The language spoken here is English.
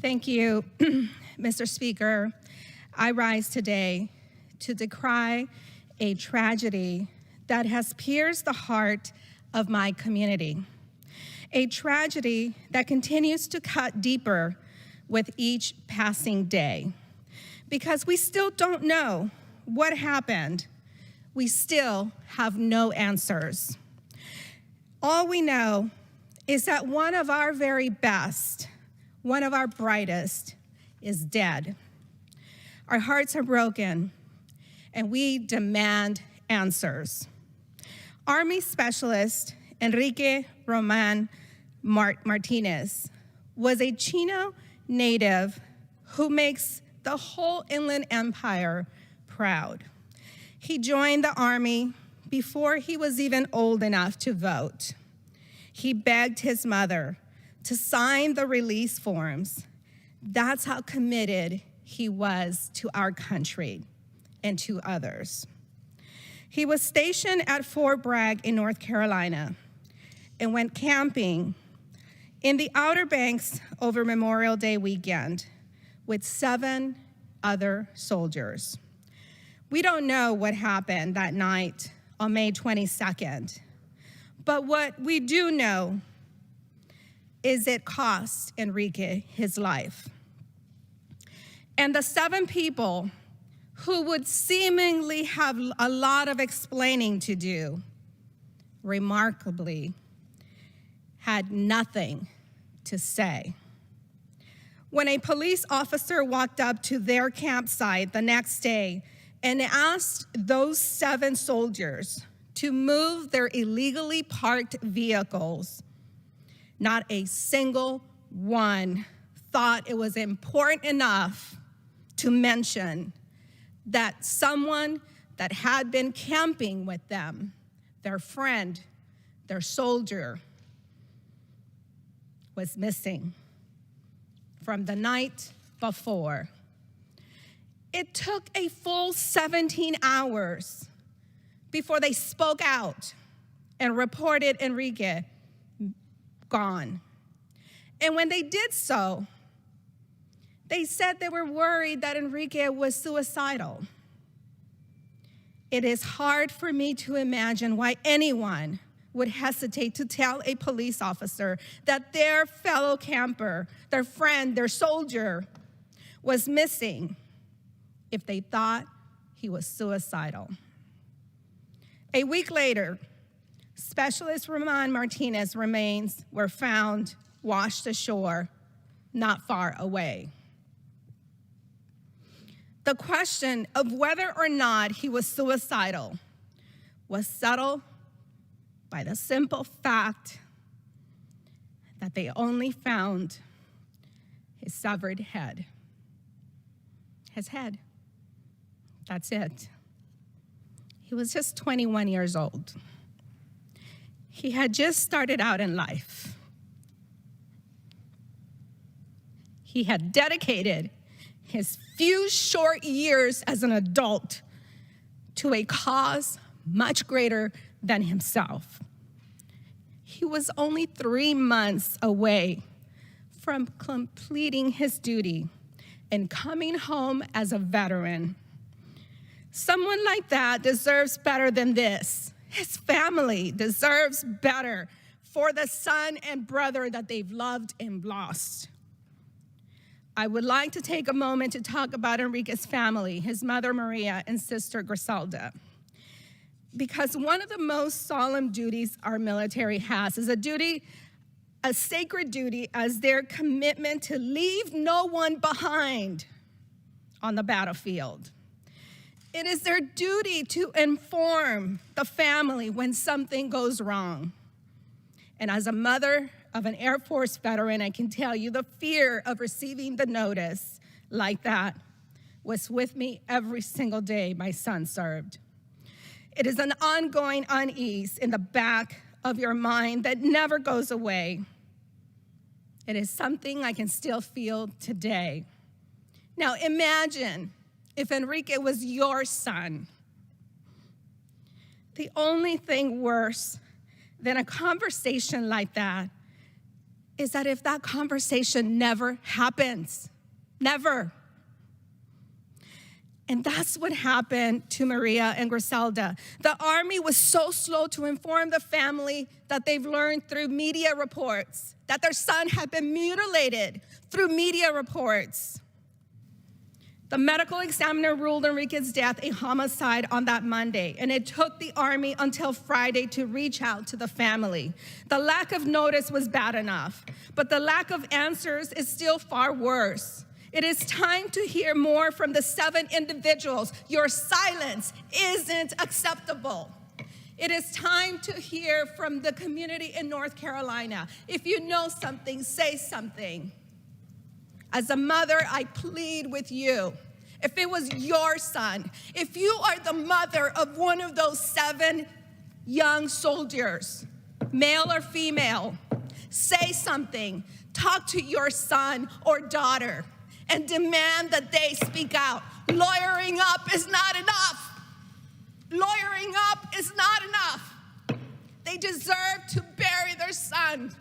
Thank you, Mr. Speaker. I rise today to decry a tragedy that has pierced the heart of my community, a tragedy that continues to cut deeper with each passing day. Because we still don't know what happened, we still have no answers. All we know is that one of our very best, one of our brightest, is dead. Our hearts are broken, and we demand answers. Army Specialist Enrique Roman-Martinez was a Chino native who makes the whole Inland Empire proud. He joined the Army before he was even old enough to vote. He begged his mother to sign the release forms. That's how committed he was to our country and to others. He was stationed at Fort Bragg in North Carolina and went camping in the Outer Banks over Memorial Day weekend with 7 other soldiers. We don't know what happened that night on May 22nd, but what we do know is it cost Enrique his life. And the 7 people who would seemingly have a lot of explaining to do, remarkably, had nothing to say. When a police officer walked up to their campsite the next day and asked those 7 soldiers to move their illegally parked vehicles, not a single one thought it was important enough to mention that someone that had been camping with them, their friend, their soldier, was missing from the night before. It took a full 17 hours before they spoke out and reported Enrique gone. And when they did so, they said they were worried that Enrique was suicidal. It is hard for me to imagine why anyone would hesitate to tell a police officer that their fellow camper, their friend, their soldier was missing if they thought he was suicidal. A week later, Specialist Roman-Martinez remains were found washed ashore not far away. The question of whether or not he was suicidal was settled by the simple fact that they only found his severed head. His head. That's it. He was just 21 years old. He had just started out in life. He had dedicated his few short years as an adult to a cause much greater than himself. He was only 3 months away from completing his duty and coming home as a veteran. Someone like that deserves better than this. His family deserves better for the son and brother that they've loved and lost. I would like to take a moment to talk about Enrique's family, his mother Maria and sister Griselda, because one of the most solemn duties our military has is a sacred duty as their commitment to leave no one behind on the battlefield. It is their duty to inform the family when something goes wrong. And as a mother of an Air Force veteran, I can tell you the fear of receiving the notice like that was with me every single day my son served. It is an ongoing unease in the back of your mind that never goes away. It is something I can still feel today. Now imagine if Enrique was your son. The only thing worse than a conversation like that is that if that conversation never happens, never. And that's what happened to Maria and Griselda. The army was so slow to inform the family that they've learned through media reports that their son had been mutilated through media reports. The medical examiner ruled Enrique's death a homicide on that Monday, and it took the army until Friday to reach out to the family. The lack of notice was bad enough, but the lack of answers is still far worse. It is time to hear more from the 7 individuals. Your silence isn't acceptable. It is time to hear from the community in North Carolina. If you know something, say something. As a mother, I plead with you. If it was your son, if you are the mother of one of those 7 young soldiers, male or female, say something. Talk to your son or daughter and demand that they speak out. Lawyering up is not enough. Lawyering up is not enough. They deserve to bury their son.